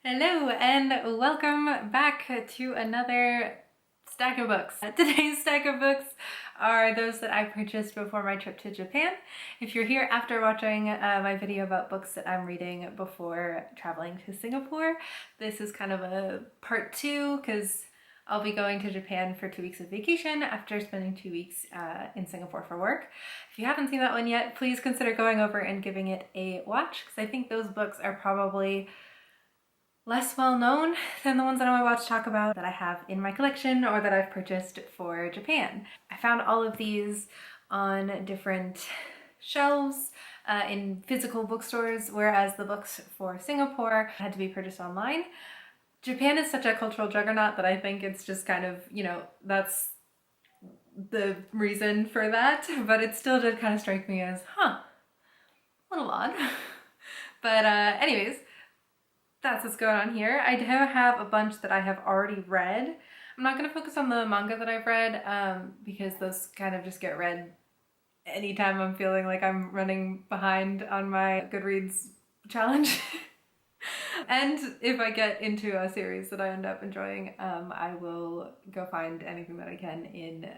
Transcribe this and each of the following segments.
Hello and welcome back to another stack of books. Today's stack of books are those that I purchased before my trip to Japan. If you're here after watching my video about books that I'm reading before traveling to Singapore, this is kind of a part two because I'll be going to Japan for 2 weeks of vacation after spending 2 weeks in Singapore for work. If you haven't seen that one yet, please consider going over and giving it a watch because I think those books are probably less well known than the ones that I want to talk about that I have in my collection or that I've purchased for Japan. I found all of these on different shelves in physical bookstores, whereas the books for Singapore had to be purchased online. Japan is such a cultural juggernaut that I think it's just kind of, that's the reason for that, but it still did kind of strike me as, a little odd. But anyways, that's what's going on here. I do have a bunch that I have already read. I'm not going to focus on the manga that I've read because those kind of just get read anytime I'm feeling like I'm running behind on my Goodreads challenge. And if I get into a series that I end up enjoying, I will go find anything that I can in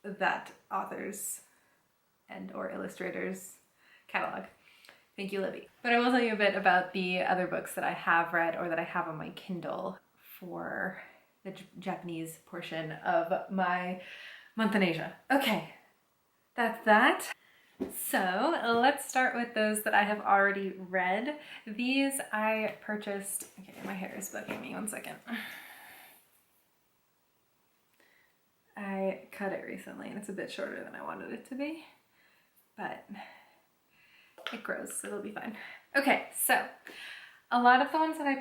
that author's and or illustrator's catalog. Thank you, Libby. But I will tell you a bit about the other books that I have read or that I have on my Kindle for the Japanese portion of my month in Asia. Okay, that's that. So let's start with those that I have already read. These I purchased, okay, my hair is bugging me, 1 second. I cut it recently and it's a bit shorter than I wanted it to be, but it grows, so it'll be fine. Okay, so a lot of the ones that I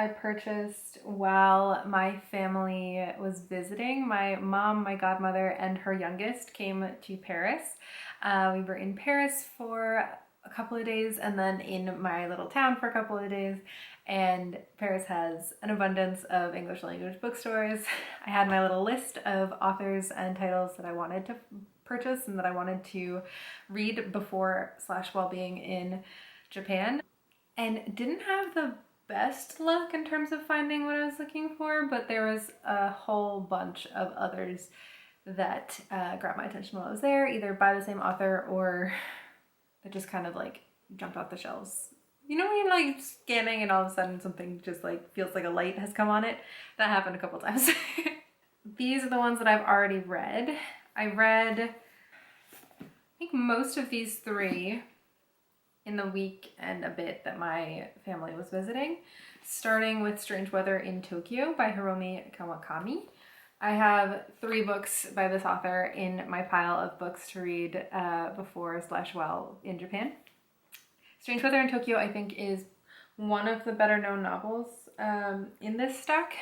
purchased while my family was visiting. My mom, my godmother, and her youngest came to Paris. We were in Paris for a couple of days and then in my little town for a couple of days. And Paris has an abundance of English language bookstores. I had my little list of authors and titles that I wanted to purchase and that I wanted to read before / while being in Japan, and didn't have the best luck in terms of finding what I was looking for, but there was a whole bunch of others that grabbed my attention while I was there, either by the same author or that just kind of like jumped off the shelves. You know when you're like scanning and all of a sudden something just like feels like a light has come on it? That happened a couple times. These are the ones that I've already read. I read, I think, most of these three in the week and a bit that my family was visiting, starting with Strange Weather in Tokyo by Hiromi Kawakami. I have 3 books by this author in my pile of books to read before / while in Japan. Strange Weather in Tokyo, I think, is one of the better known novels in this stack.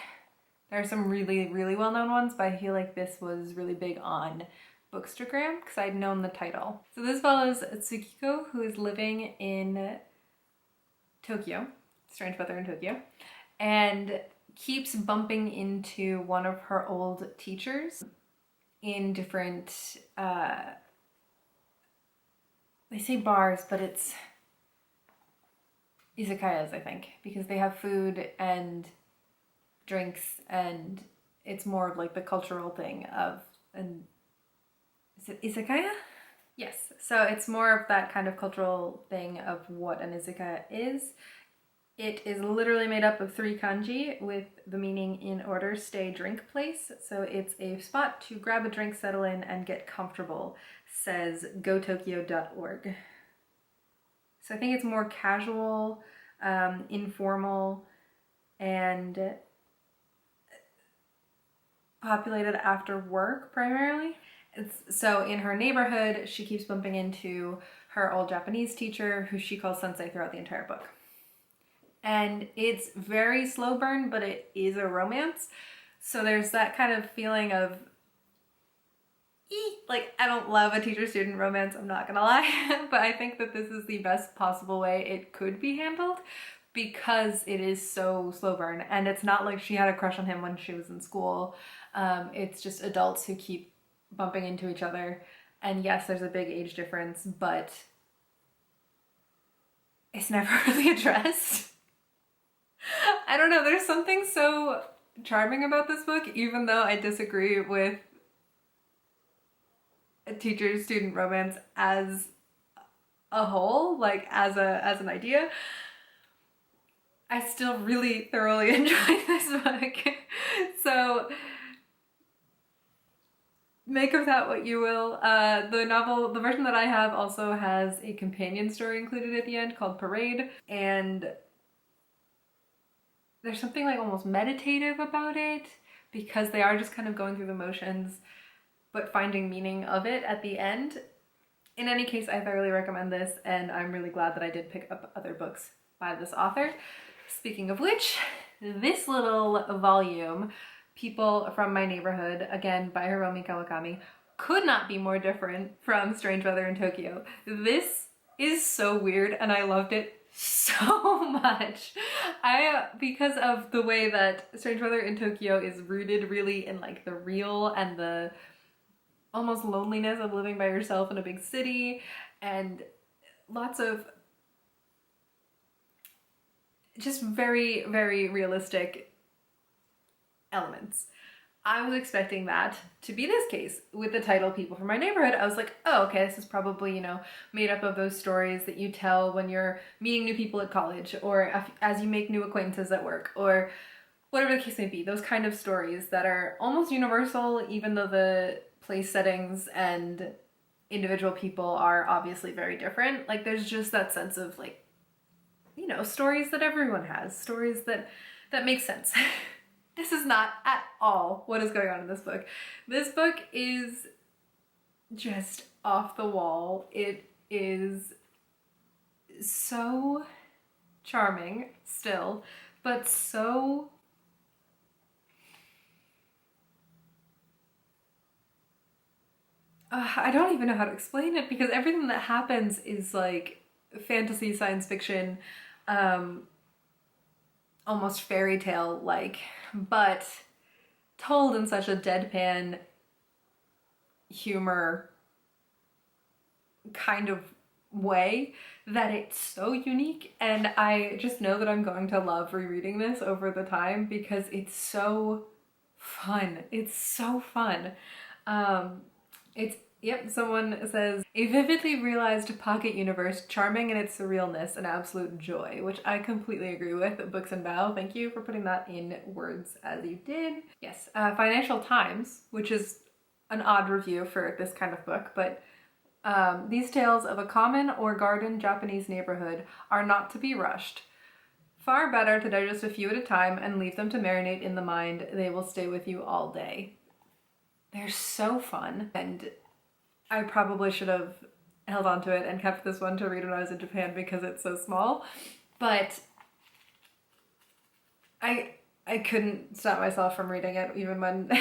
There are some really, really well-known ones, but I feel like this was really big on Bookstagram because I'd known the title. So this follows Tsukiko, who is living in Tokyo, Strange Weather in Tokyo, and keeps bumping into one of her old teachers in different, they say bars, but it's izakayas, I think, because they have food and drinks, and it's more of like the cultural thing of an, is it izakaya? Yes, so it's more of that kind of cultural thing of what an izakaya is. It is literally made up of 3 kanji with the meaning in order, stay, drink, place. So it's a spot to grab a drink, settle in, and get comfortable, says gotokyo.org. So I think it's more casual, informal, and populated after work primarily. So in her neighborhood, she keeps bumping into her old Japanese teacher, who she calls sensei throughout the entire book. And it's very slow burn, but it is a romance. So there's that kind of feeling of, like, I don't love a teacher-student romance, I'm not gonna lie, but I think that this is the best possible way it could be handled because it is so slow burn. And it's not like she had a crush on him when she was in school. It's just adults who keep bumping into each other. And yes, there's a big age difference, but it's never really addressed. I don't know, there's something so charming about this book, even though I disagree with a teacher-student romance as a whole, like as an idea. I still really thoroughly enjoyed this book. So make of that what you will. The version that I have also has a companion story included at the end called Parade, and there's something like almost meditative about it because they are just kind of going through the motions but finding meaning of it at the end. In any case, I thoroughly recommend this, and I'm really glad that I did pick up other books by this author. Speaking of which, this little volume, People from My Neighborhood, again by Hiromi Kawakami, could not be more different from Strange Weather in Tokyo. This is so weird and I loved it so much. Because of the way that Strange Weather in Tokyo is rooted really in like the real and the almost loneliness of living by yourself in a big city, and lots of just very, very realistic elements. I was expecting that to be this case. With the title People from My Neighborhood, I was like, oh, okay, this is probably, you know, made up of those stories that you tell when you're meeting new people at college, or as you make new acquaintances at work, or whatever the case may be. Those kind of stories that are almost universal, even though the place settings and individual people are obviously very different. Like, there's just that sense of, like, you know, stories that everyone has, stories that make sense. This is not at all what is going on in this book. This book is just off the wall. It is so charming still, but so I don't even know how to explain it, because everything that happens is like fantasy, science fiction, almost fairy tale like, but told in such a deadpan humor kind of way that it's so unique, and I just know that I'm going to love rereading this over the time because it's so fun. It's so fun. Someone says, a vividly realized pocket universe, charming in its surrealness and absolute joy, which I completely agree with. Books and Bow, thank you for putting that in words as you did. Yes, Financial Times, which is an odd review for this kind of book, but these tales of a common or garden Japanese neighborhood are not to be rushed. Far better to digest a few at a time and leave them to marinate in the mind. They will stay with you all day. They're so fun, and I probably should have held on to it and kept this one to read when I was in Japan because it's so small, but I couldn't stop myself from reading it even when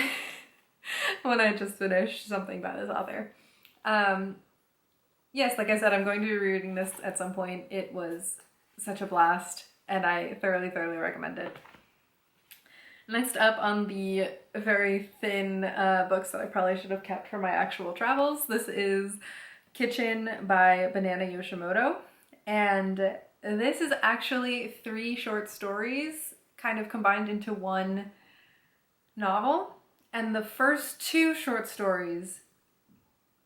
when I just finished something by this author. Yes, like I said, I'm going to be rereading this at some point. It was such a blast, and I thoroughly recommend it. Next up on the very thin books that I probably should have kept for my actual travels, this is Kitchen by Banana Yoshimoto. And this is actually 3 short stories kind of combined into one novel. And the first 2 short stories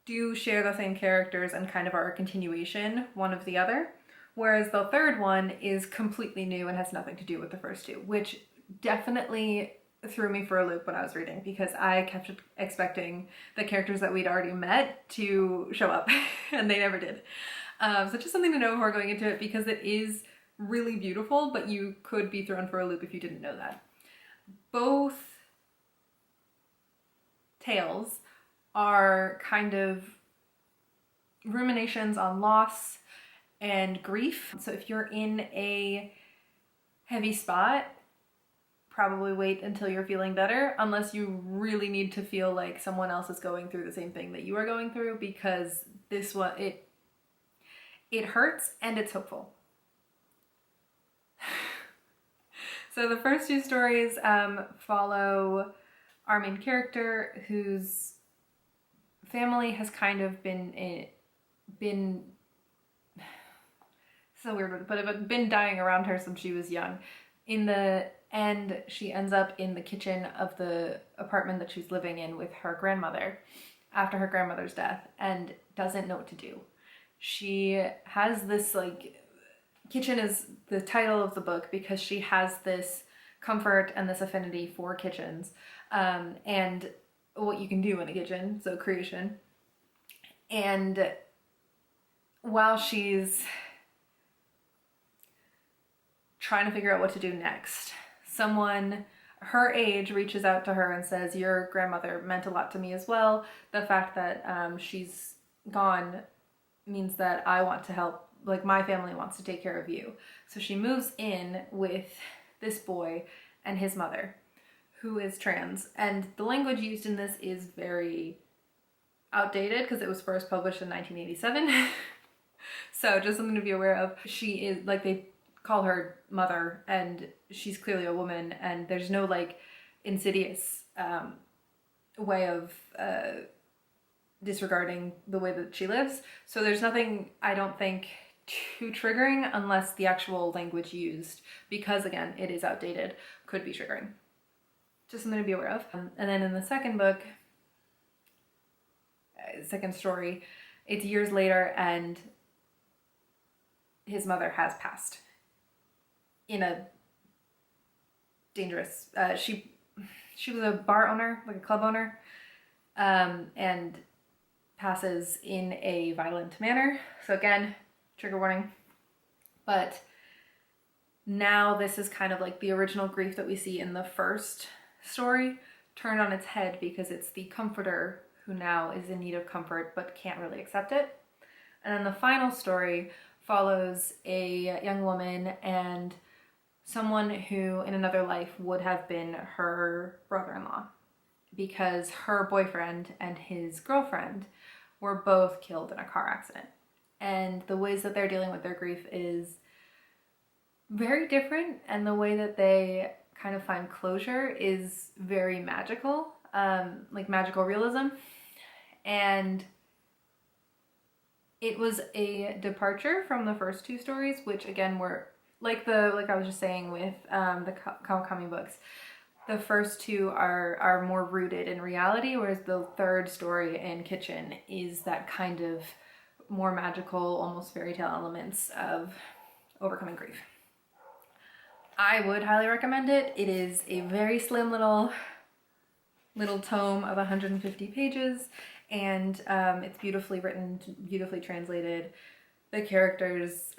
do share the same characters and kind of are a continuation one of the other. Whereas the third one is completely new and has nothing to do with the first 2, which definitely threw me for a loop when I was reading, because I kept expecting the characters that we'd already met to show up and they never did. So just something to know before going into it, because it is really beautiful, but you could be thrown for a loop if you didn't know that. Both tales are kind of ruminations on loss and grief. So if you're in a heavy spot, probably wait until you're feeling better, unless you really need to feel like someone else is going through the same thing that you are going through, because this one, it hurts and it's hopeful. So the first 2 stories follow our main character, whose family has kind of been so weird, but been dying around her since she was young. In the end, she ends up in the kitchen of the apartment that she's living in with her grandmother after her grandmother's death and doesn't know what to do. She has this, like, kitchen is the title of the book because she has this comfort and this affinity for kitchens, and what you can do in a kitchen, so creation. And while she's trying to figure out what to do next, someone her age reaches out to her and says, your grandmother meant a lot to me as well. The fact that she's gone means that I want to help, like my family wants to take care of you. So she moves in with this boy and his mother, who is trans. And the language used in this is very outdated because it was first published in 1987. So just something to be aware of. She is, like, they call her mother and she's clearly a woman, and there's no like insidious way of disregarding the way that she lives. So there's nothing, I don't think, too triggering unless the actual language used, because again, it is outdated, could be triggering. Just something to be aware of. And then in the second book, second story, it's years later and his mother has passed in a dangerous, she was a bar owner, like a club owner, and passes in a violent manner. So again, trigger warning. But now this is kind of like the original grief that we see in the first story turned on its head, because it's the comforter who now is in need of comfort but can't really accept it. And then the final story follows a young woman and someone who in another life would have been her brother-in-law, because her boyfriend and his girlfriend were both killed in a car accident. And the ways that they're dealing with their grief is very different, and the way that they kind of find closure is very magical, like magical realism. And it was a departure from the first two stories, which again were like I was just saying with the Kawakami books. The first two are more rooted in reality, whereas the third story in Kitchen is that kind of more magical, almost fairy tale elements of overcoming grief. I would highly recommend it. It is a very slim little tome of 150 pages, and it's beautifully written, beautifully translated. The characters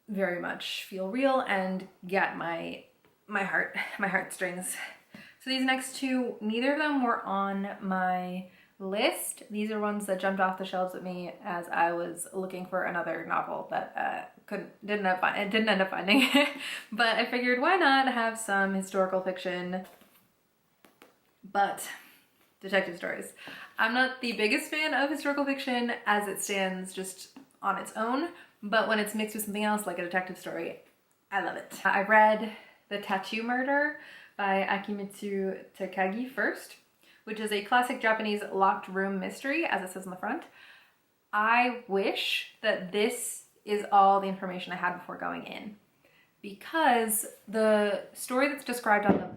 very much feel real and get my heartstrings. So these next two, neither of them were on my list. These are ones that jumped off the shelves at me as I was looking for another novel that didn't end up finding. But I figured, why not have some historical fiction, but detective stories. I'm not the biggest fan of historical fiction as it stands just on its own, but when it's mixed with something else like a detective story, I love it. I read The Tattoo Murder by Akimitsu Takagi first, which is a classic Japanese locked room mystery, as it says on the front. I wish that this is all the information I had before going in, because the story that's described on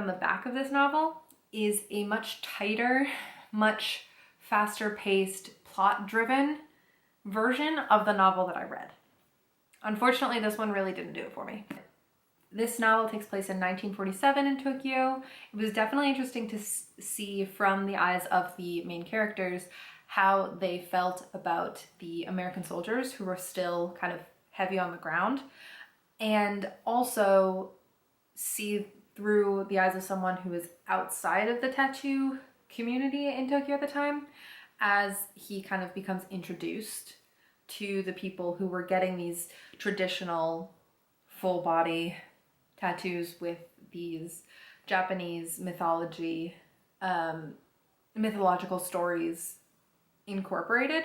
the back of this novel is a much tighter, much faster paced, plot driven version of the novel that I read. Unfortunately, this one really didn't do it for me. This novel takes place in 1947 in Tokyo. It was definitely interesting to see from the eyes of the main characters how they felt about the American soldiers who were still kind of heavy on the ground, and also see through the eyes of someone who is outside of the tattoo community in Tokyo at the time, as he kind of becomes introduced to the people who were getting these traditional full body tattoos with these Japanese mythology, mythological stories incorporated.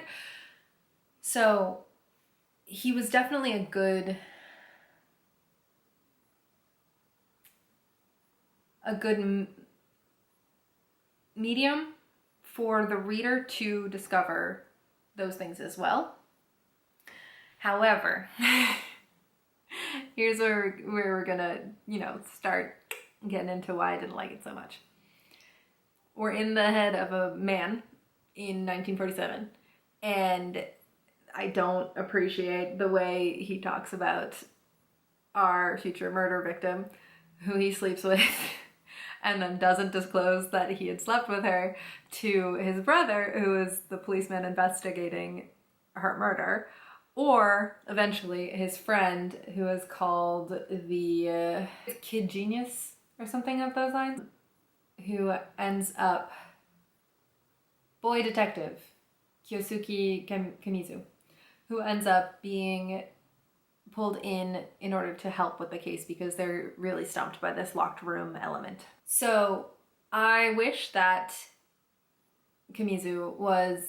So he was definitely a good medium for the reader to discover those things as well. However, Here's where we're gonna, you know, start getting into why I didn't like it so much. We're in the head of a man in 1947, and I don't appreciate the way he talks about our future murder victim, who he sleeps with, and then doesn't disclose that he had slept with her to his brother, who is the policeman investigating her murder, or eventually his friend, who is called the Kid Genius or something of those lines, who ends up boy detective Kyosuke Kamizu, who ends up being pulled in order to help with the case because they're really stumped by this locked room element. So I wish that Kamizu was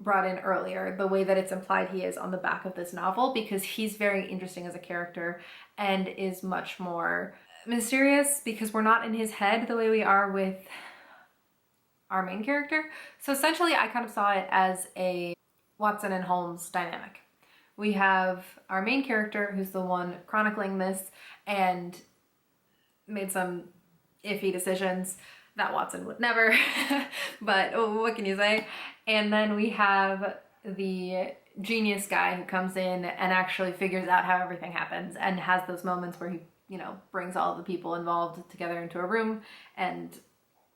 brought in earlier, the way that it's implied he is on the back of this novel, because he's very interesting as a character and is much more mysterious because we're not in his head the way we are with our main character. So essentially I kind of saw it as a Watson and Holmes dynamic. We have our main character who's the one chronicling this and made some iffy decisions that Watson would never, but what can you say? And then we have the genius guy who comes in and actually figures out how everything happens and has those moments where he, you know, brings all the people involved together into a room and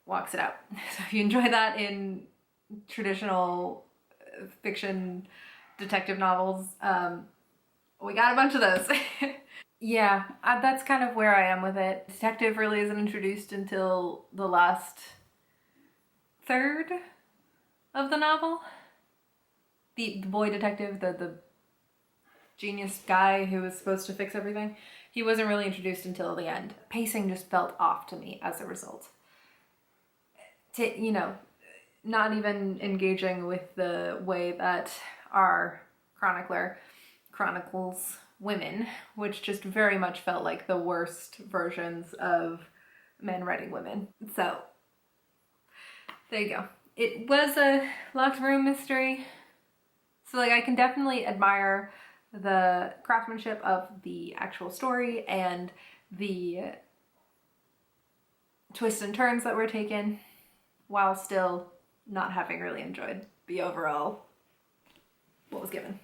walks it out. So if you enjoy that in traditional fiction detective novels, we got a bunch of those. Yeah, that's kind of where I am with it. Detective really isn't introduced until the last third of the novel. The boy detective, the genius guy who was supposed to fix everything, he wasn't really introduced until the end. Pacing just felt off to me as a result. You know, not even engaging with the way that our chronicler chronicles women, which just very much felt like the worst versions of men writing women. So there you go. It was a locked room mystery. So like I can definitely admire the craftsmanship of the actual story and the twists and turns that were taken, while still not having really enjoyed the overall what was given.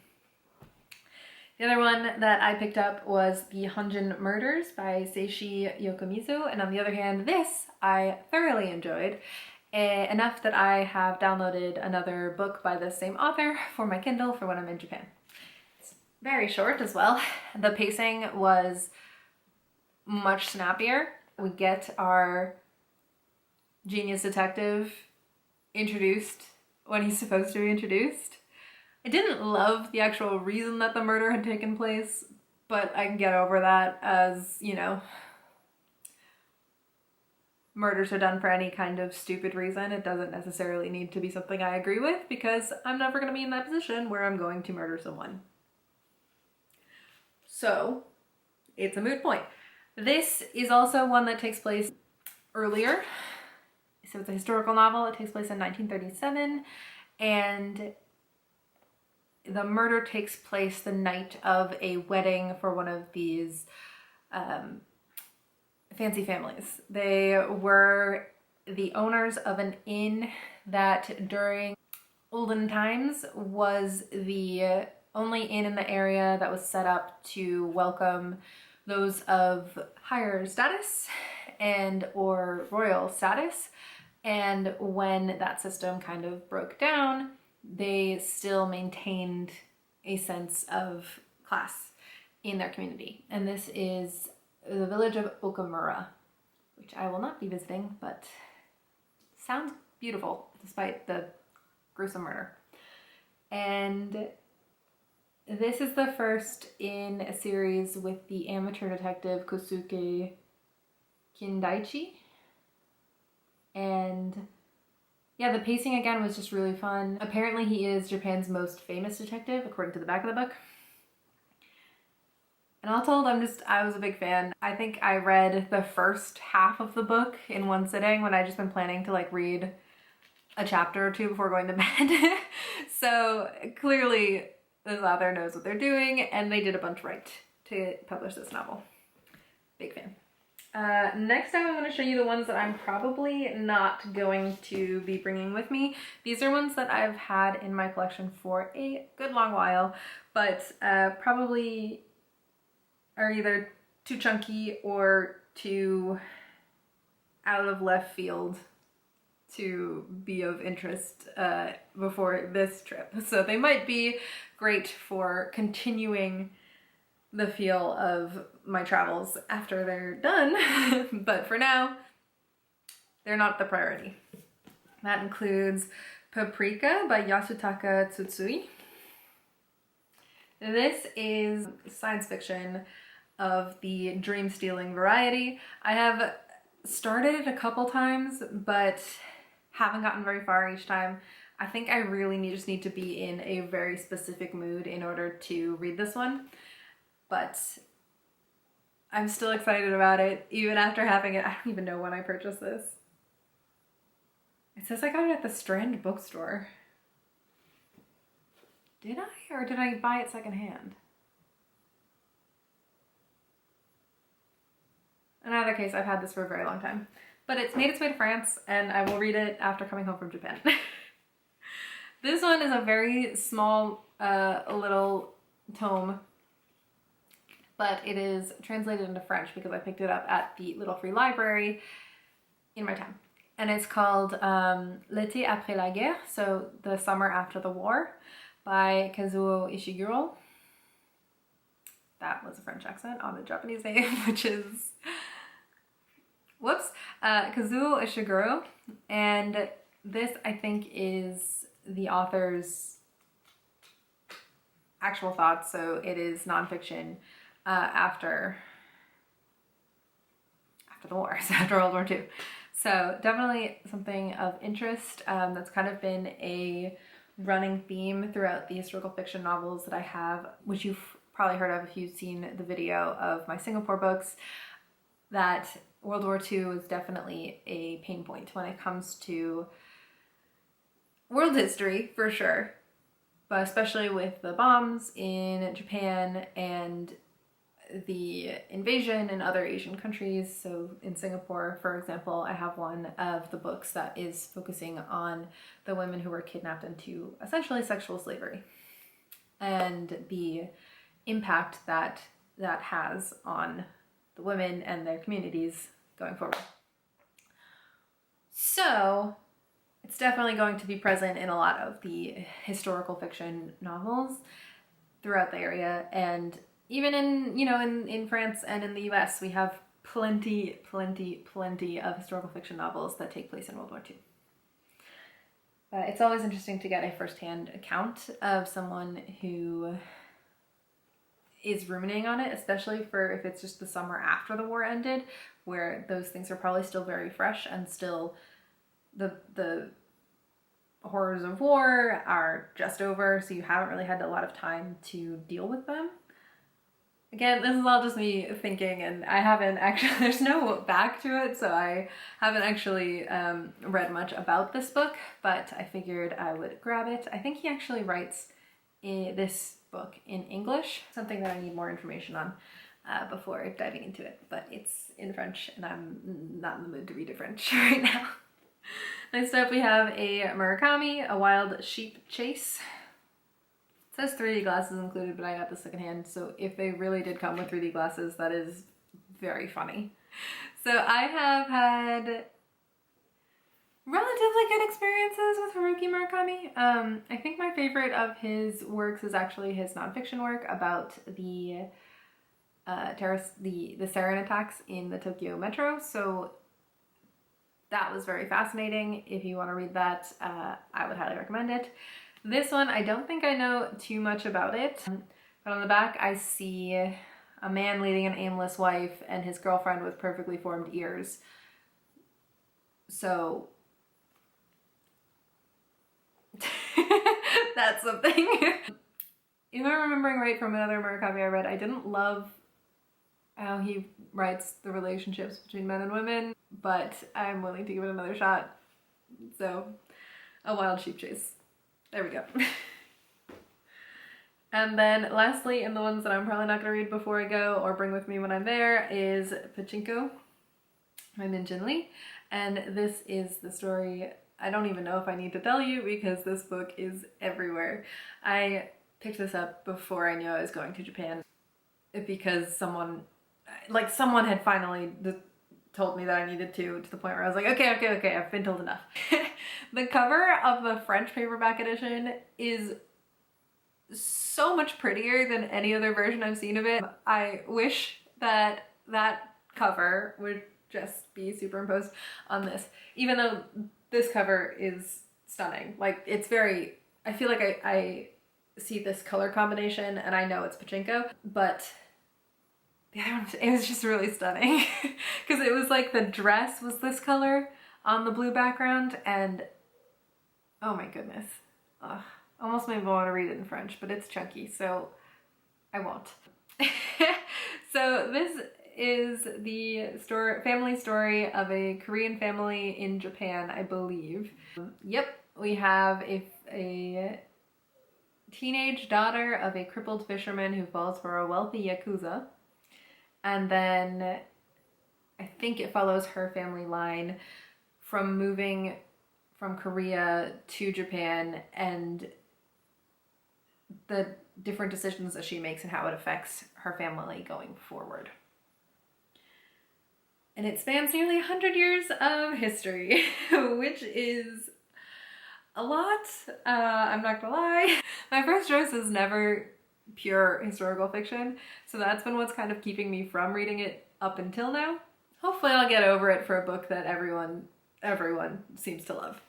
The other one that I picked up was The Hunjin Murders by Seishi Yokomizu, and on the other hand, this I thoroughly enjoyed, enough that I have downloaded another book by the same author for my Kindle for when I'm in Japan. It's very short as well. The pacing was much snappier. We get our genius detective introduced when he's supposed to be introduced. I didn't love the actual reason that the murder had taken place, but I can get over that, as, you know, murders are done for any kind of stupid reason. It doesn't necessarily need to be something I agree with, because I'm never going to be in that position where I'm going to murder someone. So it's a moot point. This is also one that takes place earlier. So it's a historical novel. It takes place in 1937, and the murder takes place the night of a wedding for one of these fancy families. They were the owners of an inn that during olden times was the only inn in the area that was set up to welcome those of higher status and or royal status. And when that system kind of broke down, they still maintained a sense of class in their community. And this is the village of Okamura, which I will not be visiting, but sounds beautiful despite the gruesome murder. And this is the first in a series with the amateur detective Kosuke Kindaichi. And yeah, the pacing again was just really fun. Apparently he is Japan's most famous detective, according to the back of the book. And all told, I was a big fan. I think I read the first half of the book in one sitting when I'd just been planning to like read a chapter or two before going to bed. So clearly this author knows what they're doing, and they did a bunch right. to publish this novel. Big fan. Next time I'm going to show you the ones that I'm probably not going to be bringing with me. These are ones that I've had in my collection for a good long while, but probably are either too chunky or too out of left field to be of interest before this trip. So they might be great for continuing the feel of my travels after they're done, but for now, they're not the priority. That includes Paprika by Yasutaka Tsutsui. This is science fiction of the dream-stealing variety. I have started it a couple times, but haven't gotten very far each time. I think I really just need to be in a very specific mood in order to read this one. But I'm still excited about it, even after having it. I don't even know when I purchased this. It says I got it at the Strand bookstore. Did I? Or did I buy it secondhand? In either case, I've had this for a very long time. But it's made its way to France, and I will read it after coming home from Japan. This one is a very small little tome, but it is translated into French because I picked it up at the Little Free Library in my town. And it's called L'été après la guerre, so The Summer After the War, by Kazuo Ishiguro. That was a French accent on the Japanese name, which is, whoops, Kazuo Ishiguro. And this, I think, is the author's actual thoughts, so it is nonfiction. After the war, so after World War II. So definitely something of interest. That's kind of been a running theme throughout the historical fiction novels that I have, which you've probably heard of if you've seen the video of my Singapore books, that World War II is definitely a pain point when it comes to world history, for sure, but especially with the bombs in Japan and the invasion in other Asian countries. So in Singapore, for example, I have one of the books that is focusing on the women who were kidnapped into essentially sexual slavery and the impact that that has on the women and their communities going forward. So it's definitely going to be present in a lot of the historical fiction novels throughout the area, and even in, you know, in France and in the US, we have plenty of historical fiction novels that take place in World War II. It's always interesting to get a first-hand account of someone who is ruminating on it, especially for if it's just the summer after the war ended, where those things are probably still very fresh and still the horrors of war are just over, so you haven't really had a lot of time to deal with them. Again, this is all just me thinking, and I haven't actually, there's no back to it, so I haven't actually read much about this book, but I figured I would grab it. I think he actually writes this book in English, something that I need more information on before diving into it, but it's in French, and I'm not in the mood to read it French right now. Next up, we have a Murakami, A Wild Sheep Chase. It says 3D glasses included, but I got this secondhand, so if they really did come with 3D glasses, that is very funny. So I have had relatively good experiences with Haruki Murakami. I think my favorite of his works is actually his nonfiction work about the sarin attacks in the Tokyo Metro. So that was very fascinating. If you want to read that, I would highly recommend it. This one, I don't think I know too much about it, but on the back I see a man leading an aimless wife and his girlfriend with perfectly formed ears. So that's something. If I'm remembering right from another Murakami I read, I didn't love how he writes the relationships between men and women, but I'm willing to give it another shot. So, A Wild Sheep Chase. There we go. And then lastly, and the ones that I'm probably not going to read before I go or bring with me when I'm there, is Pachinko by Min Jin Lee. And this is the story, I don't even know if I need to tell you because this book is everywhere. I picked this up before I knew I was going to Japan because someone had finally told me that I needed to the point where I was like, okay, I've been told enough. The cover of the French paperback edition is so much prettier than any other version I've seen of it. I wish that that cover would just be superimposed on this, even though this cover is stunning. Like, it's very, I feel like I see this color combination and I know it's Pachinko, but the other one, it was just really stunning because it was like the dress was this color on the blue background, and oh my goodness. Ugh. Almost made me want to read it in French, but it's chunky, so I won't. So this is the family story of a Korean family in Japan, I believe. Yep, we have a teenage daughter of a crippled fisherman who falls for a wealthy yakuza. And then I think it follows her family line from moving from Korea to Japan and the different decisions that she makes and how it affects her family going forward. And it spans nearly 100 years of history, which is a lot. I'm not gonna lie. My first choice is never pure historical fiction, so that's been what's kind of keeping me from reading it up until now. Hopefully I'll get over it for a book that everyone seems to love.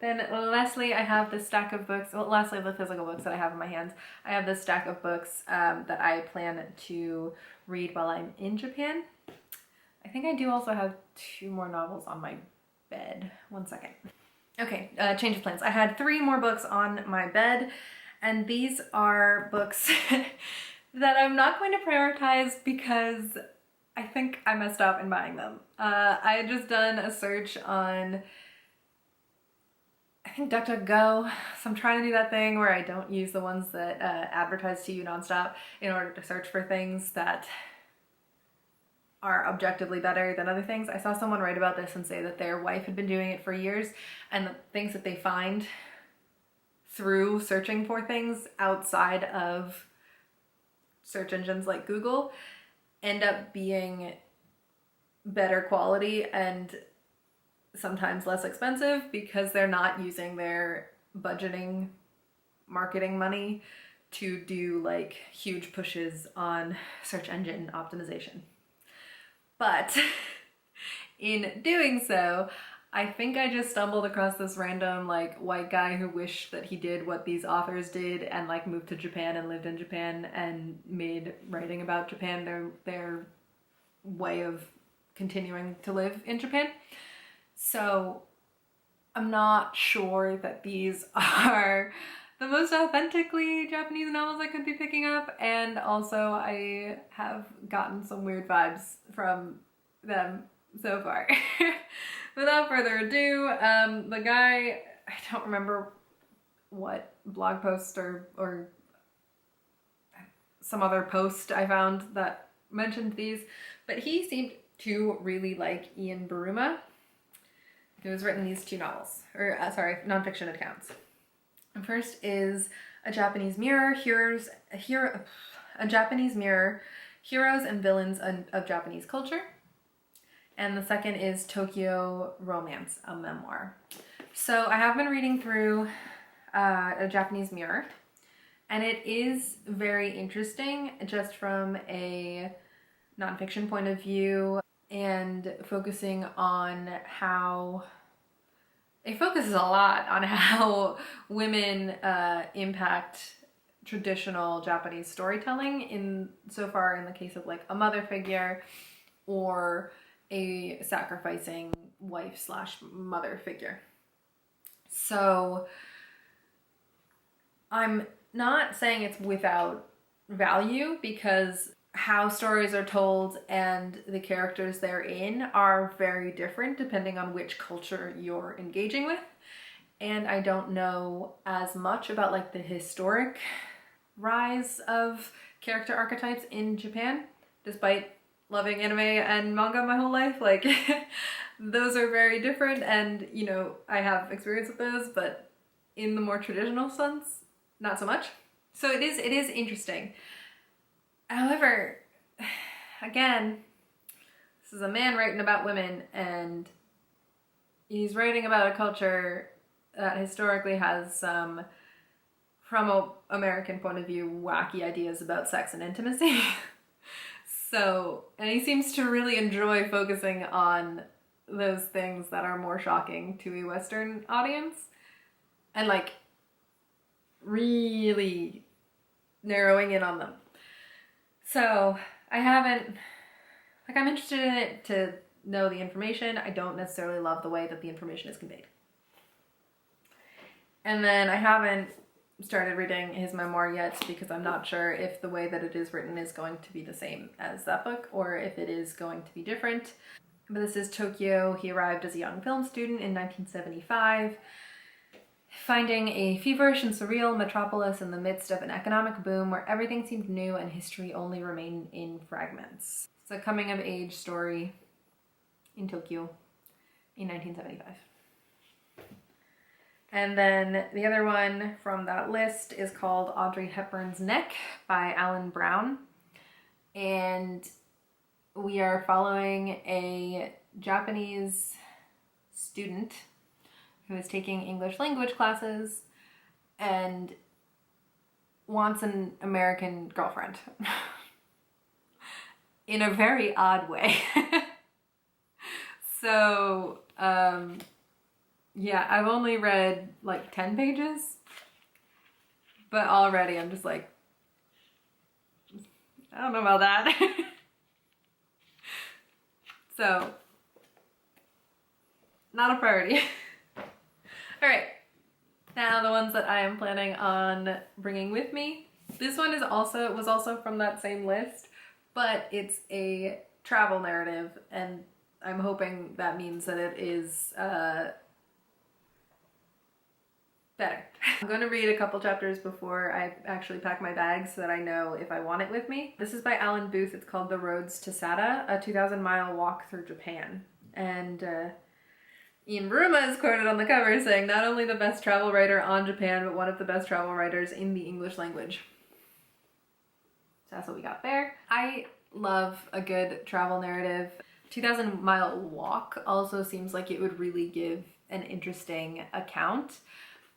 Then lastly, I have this stack of books, well, lastly, the physical books that I have in my hands. I have this stack of books that I plan to read while I'm in Japan. I think I do also have 2 more novels on my bed. One second. Okay, change of plans. I had 3 more books on my bed, and these are books that I'm not going to prioritize because I think I messed up in buying them. I had just done a search on, I think, DuckDuckGo, so I'm trying to do that thing where I don't use the ones that advertise to you nonstop in order to search for things that are objectively better than other things. I saw someone write about this and say that their wife had been doing it for years, and the things that they find through searching for things outside of search engines like Google end up being better quality and sometimes less expensive because they're not using their budgeting marketing money to do like huge pushes on search engine optimization. But in doing so, I think I just stumbled across this random like white guy who wished that he did what these authors did and like moved to Japan and lived in Japan and made writing about Japan their way of continuing to live in Japan. So I'm not sure that these are the most authentically Japanese novels I could be picking up, and also I have gotten some weird vibes from them so far. Without further ado, the guy, I don't remember what blog post or some other post I found that mentioned these, but he seemed to really like Ian Buruma, who has written these 2 novels, or nonfiction accounts. The first is A Japanese Mirror, Heroes and Villains of Japanese Culture. And the second is Tokyo Romance, a memoir. So I have been reading through A Japanese Mirror, and it is very interesting just from a nonfiction point of view, and focusing on how it focuses a lot on how women impact traditional Japanese storytelling so far in the case of like a mother figure or a sacrificing wife/mother figure. So I'm not saying it's without value, because how stories are told and the characters they're in are very different depending on which culture you're engaging with. and I don't know as much about like the historic rise of character archetypes in Japan, despite loving anime and manga my whole life. Like those are very different, and you know, I have experience with those, but in the more traditional sense, not so much. So it is interesting. However, again, this is a man writing about women, and he's writing about a culture that historically has some, from an American point of view, wacky ideas about sex and intimacy. So, and he seems to really enjoy focusing on those things that are more shocking to a Western audience, and like really narrowing in on them. So I haven't, like, I'm interested in it to know the information. I don't necessarily love the way that the information is conveyed. And then I haven't started reading his memoir yet because I'm not sure if the way that it is written is going to be the same as that book or if it is going to be different. But this is Tokyo. He arrived as a young film student in 1975, finding a feverish and surreal metropolis in the midst of an economic boom where everything seemed new and history only remained in fragments. It's a coming-of-age story in Tokyo in 1975. And then the other one from that list is called Audrey Hepburn's Neck by Alan Brown. And we are following a Japanese student who is taking English language classes and wants an American girlfriend in a very odd way. So, yeah, I've only read like 10 pages, but already I'm just like, I don't know about that. So, not a priority. All right, now the ones that I am planning on bringing with me. This one was also from that same list, but it's a travel narrative, and I'm hoping that means that it is better. I'm going to read a couple chapters before I actually pack my bag so that I know if I want it with me. This is by Alan Booth. It's called The Roads to Sada, a 2,000-mile walk through Japan. And Ian Bruma is quoted on the cover saying, not only the best travel writer on Japan, but one of the best travel writers in the English language. So that's what we got there. I love a good travel narrative. 2,000-mile walk also seems like it would really give an interesting account.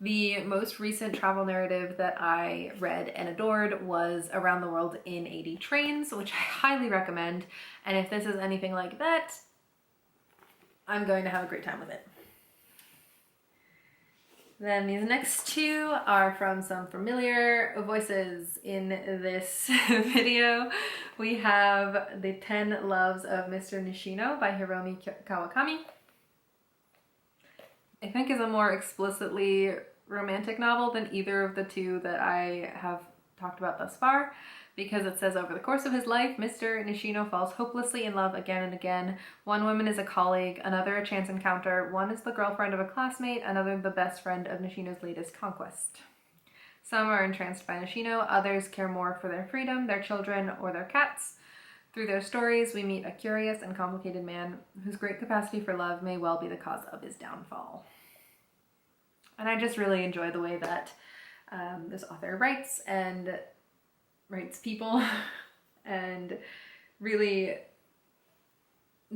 The most recent travel narrative that I read and adored was Around the World in 80 Trains, which I highly recommend. And if this is anything like that, I'm going to have a great time with it. Then these next two are from some familiar voices in this video. We have The 10 Loves of Mr. Nishino by Hiromi Kawakami. I think is a more explicitly romantic novel than either of the two that I have talked about thus far, because it says over the course of his life, Mr. Nishino falls hopelessly in love again and again. One woman is a colleague, another a chance encounter, one is the girlfriend of a classmate, another the best friend of Nishino's latest conquest. Some are entranced by Nishino, others care more for their freedom, their children, or their cats. Through their stories, we meet a curious and complicated man whose great capacity for love may well be the cause of his downfall. And I just really enjoy the way that this author writes people and really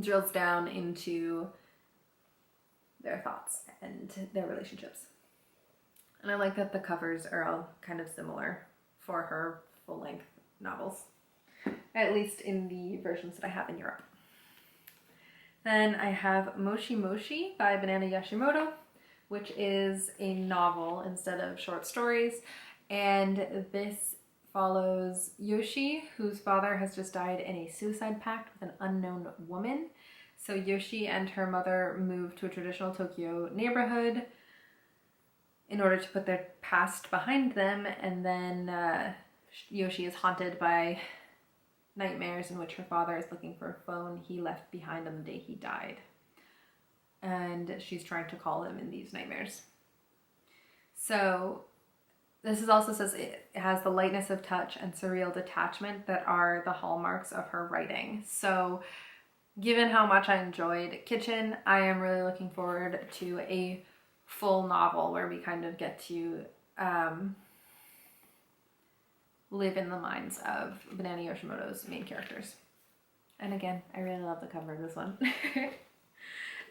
drills down into their thoughts and their relationships. And I like that the covers are all kind of similar for her full-length novels, at least in the versions that I have in Europe. Then I have Moshi Moshi by Banana Yoshimoto, which is a novel instead of short stories. And this follows Yoshi, whose father has just died in a suicide pact with an unknown woman. So Yoshi and her mother move to a traditional Tokyo neighborhood in order to put their past behind them. And then Yoshi is haunted by nightmares in which her father is looking for a phone he left behind on the day he died. And she's trying to call him in these nightmares. So this is also says it has the lightness of touch and surreal detachment that are the hallmarks of her writing. So given how much I enjoyed Kitchen, I am really looking forward to a full novel where we kind of get to live in the minds of Banana Yoshimoto's main characters. And again, I really love the cover of this one.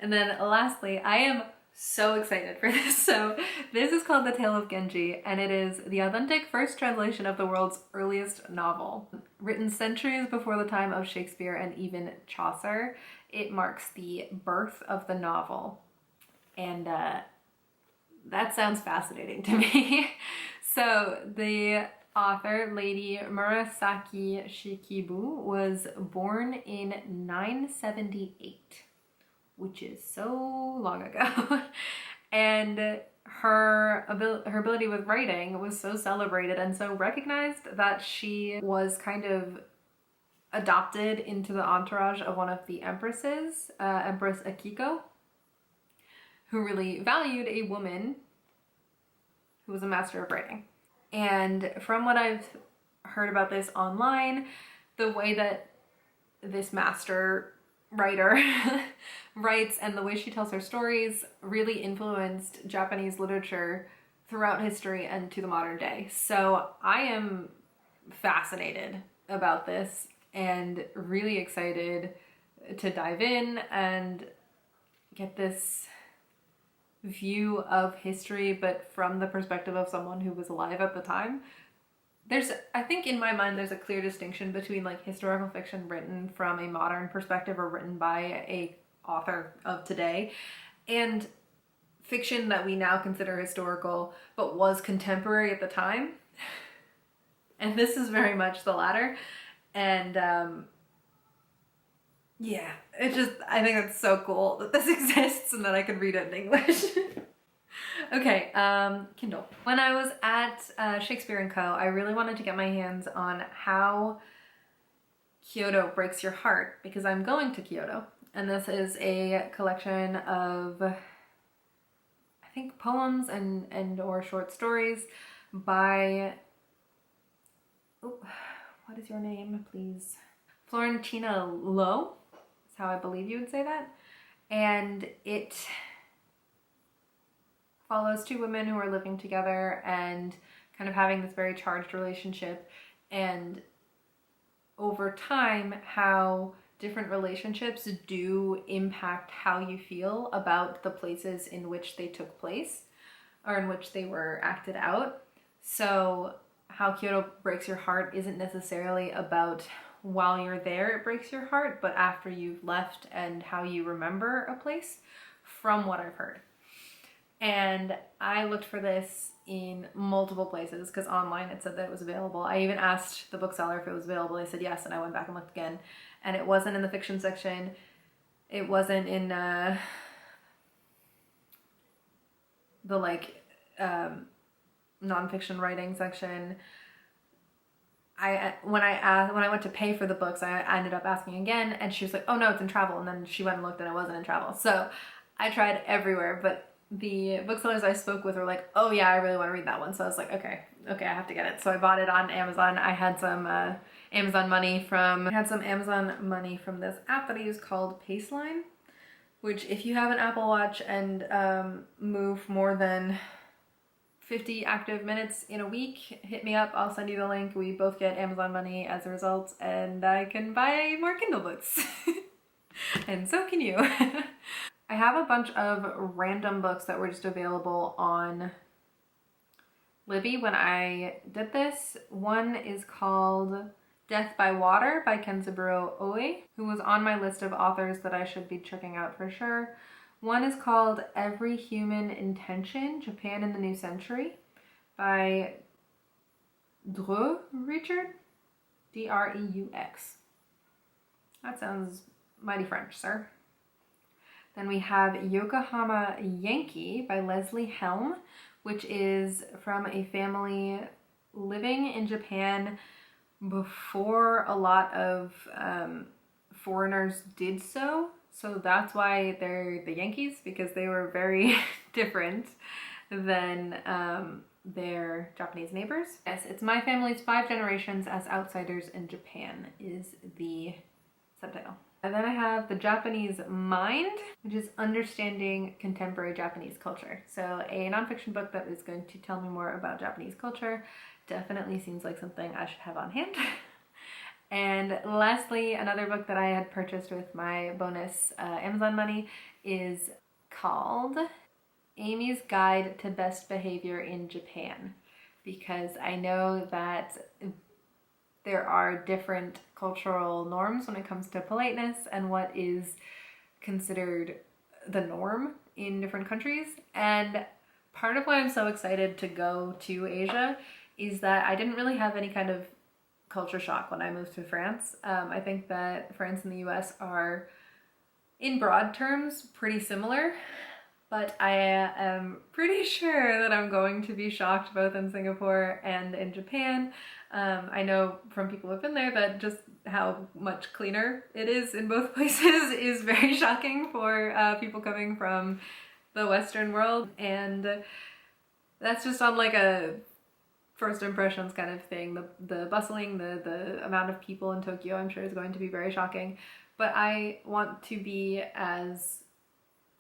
And then lastly, I am so excited for this. So this is called The Tale of Genji, and it is the authentic first translation of the world's earliest novel. Written centuries before the time of Shakespeare and even Chaucer, it marks the birth of the novel. And that sounds fascinating to me. So the author, Lady Murasaki Shikibu, was born in 978, which is so long ago. And her ability with writing was so celebrated and so recognized that she was kind of adopted into the entourage of one of the empresses, Empress Akiko, who really valued a woman who was a master of writing. And from what I've heard about this online, the way that this master writer writes and the way she tells her stories really influenced Japanese literature throughout history and to the modern day. So I am fascinated about this and really excited to dive in and get this view of history, but from the perspective of someone who was alive at the time. I think in my mind, there's a clear distinction between like historical fiction written from a modern perspective or written by a author of today, and fiction that we now consider historical, but was contemporary at the time. And this is very much the latter. And yeah, I think it's so cool that this exists and that I can read it in English. Okay, Kindle. When I was at Shakespeare & Co., I really wanted to get my hands on How Kyoto Breaks Your Heart, because I'm going to Kyoto. And this is a collection of, I think, poems and or short stories by, what is your name, please? Florentina Lowe, is how I believe you would say that. And it follows two women who are living together and kind of having this very charged relationship, and over time how different relationships do impact how you feel about the places in which they took place or in which they were acted out. So How Kyoto Breaks Your Heart isn't necessarily about while you're there it breaks your heart, but after you've left and how you remember a place, from what I've heard. And I looked for this in multiple places because online it said that it was available. I even asked the bookseller if it was available. They said yes, and I went back and looked again. And it wasn't in the fiction section. It wasn't in the like nonfiction writing section. When I went to pay for the books, I ended up asking again, and she was like, "Oh no, it's in travel." And then she went and looked, and it wasn't in travel. So I tried everywhere, but the booksellers I spoke with were like, "Oh yeah, I really want to read that one." So I was like, okay, I have to get it. So I bought it on Amazon. I had some Amazon money from this app that I use called Paceline, which if you have an Apple Watch and move more than 50 active minutes in a week, hit me up. I'll send you the link. We both get Amazon money as a result, and I can buy more Kindle books. And so can you. I have a bunch of random books that were just available on Libby when I did this. One is called Death by Water by Kenzaburo Oe, who was on my list of authors that I should be checking out for sure. One is called Every Human Intention, Japan in the New Century by Dreux Richard, D-R-E-U-X. That sounds mighty French, sir. Then we have Yokohama Yankee by Leslie Helm, which is from a family living in Japan before a lot of foreigners did so. So that's why they're the Yankees, because they were very different. than their Japanese neighbors. Yes, it's my family's 5 generations as outsiders in Japan is the subtitle. And then I have The Japanese Mind, which is understanding contemporary Japanese culture. So a nonfiction book that is going to tell me more about Japanese culture. Definitely seems like something I should have on hand. And lastly, another book that I had purchased with my bonus Amazon money is called Amy's Guide to Best Behavior in Japan, because I know that there are different cultural norms when it comes to politeness and what is considered the norm in different countries. And part of why I'm so excited to go to Asia is that I didn't really have any kind of culture shock when I moved to France. I think that France and the US are, in broad terms, pretty similar, but I am pretty sure that I'm going to be shocked both in Singapore and in Japan. I know from people who've been there that just how much cleaner it is in both places is very shocking for people coming from the Western world, and that's just on like a first impressions kind of thing. The bustling, the amount of people in Tokyo, I'm sure is going to be very shocking, but I want to be as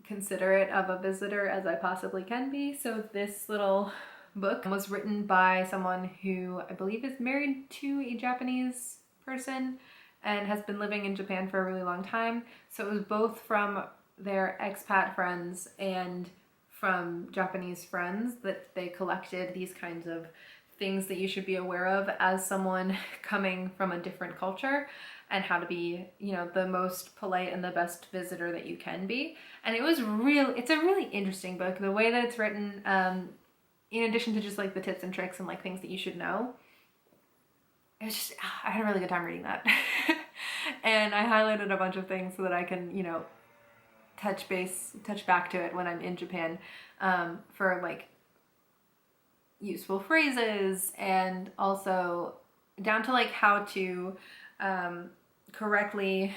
considerate of a visitor as I possibly can be. So this little book was written by someone who I believe is married to a Japanese person and has been living in Japan for a really long time. So it was both from their expat friends and from Japanese friends that they collected these kinds of things that you should be aware of as someone coming from a different culture, and how to be, you know, the most polite and the best visitor that you can be. And it's a really interesting book. The way that it's written, in addition to just like the tips and tricks and like things that you should know, I had a really good time reading that. And I highlighted a bunch of things so that I can, you know, touch back to it when I'm in Japan, for like useful phrases, and also down to like how to correctly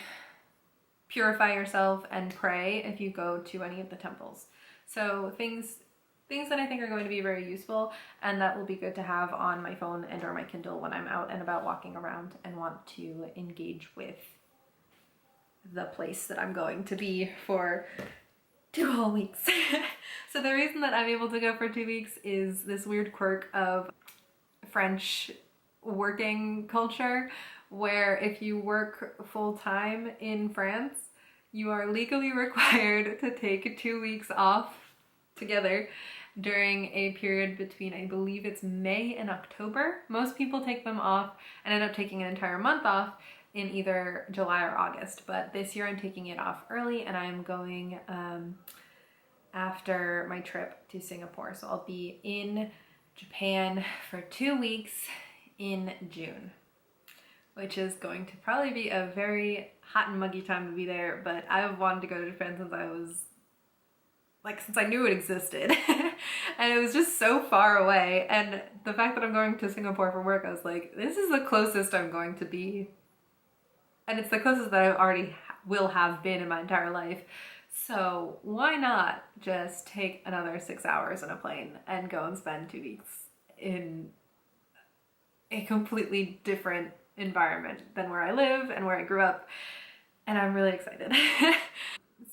purify yourself and pray if you go to any of the temples. So things that I think are going to be very useful, and that will be good to have on my phone and or my Kindle when I'm out and about walking around and want to engage with the place that I'm going to be for 2 whole weeks. So the reason that I'm able to go for 2 weeks is this weird quirk of French working culture, where if you work full-time in France, you are legally required to take 2 weeks off together during a period between, I believe it's May and October. Most people take them off and end up taking an entire month off in either July or August, but this year I'm taking it off early, and I'm going after my trip to Singapore. So I'll be in Japan for 2 weeks in June, which is going to probably be a very hot and muggy time to be there, but I've wanted to go to Japan since I knew it existed. And it was just so far away, and the fact that I'm going to Singapore for work, I was like, this is the closest I'm going to be, and it's the closest that I already will have been in my entire life. So why not just take another 6 hours on a plane and go and spend 2 weeks in a completely different environment than where I live and where I grew up, and I'm really excited.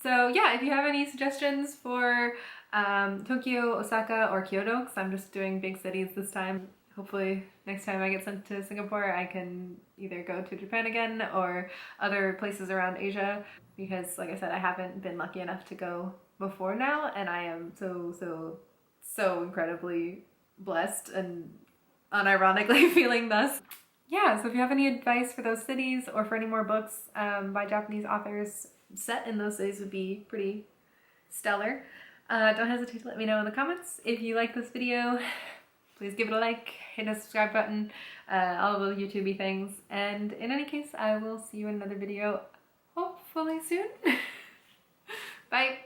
So yeah, if you have any suggestions for Tokyo, Osaka, or Kyoto, because I'm just doing big cities this time. Hopefully next time I get sent to Singapore, I can either go to Japan again or other places around Asia, because like I said, I haven't been lucky enough to go before now, and I am so incredibly blessed and unironically feeling thus. Yeah, so if you have any advice for those cities or for any more books by Japanese authors set in those cities, would be pretty stellar. Don't hesitate to let me know in the comments. If you like this video, please give it a like, hit the subscribe button, all the YouTubey things. And in any case, I will see you in another video hopefully soon. Bye!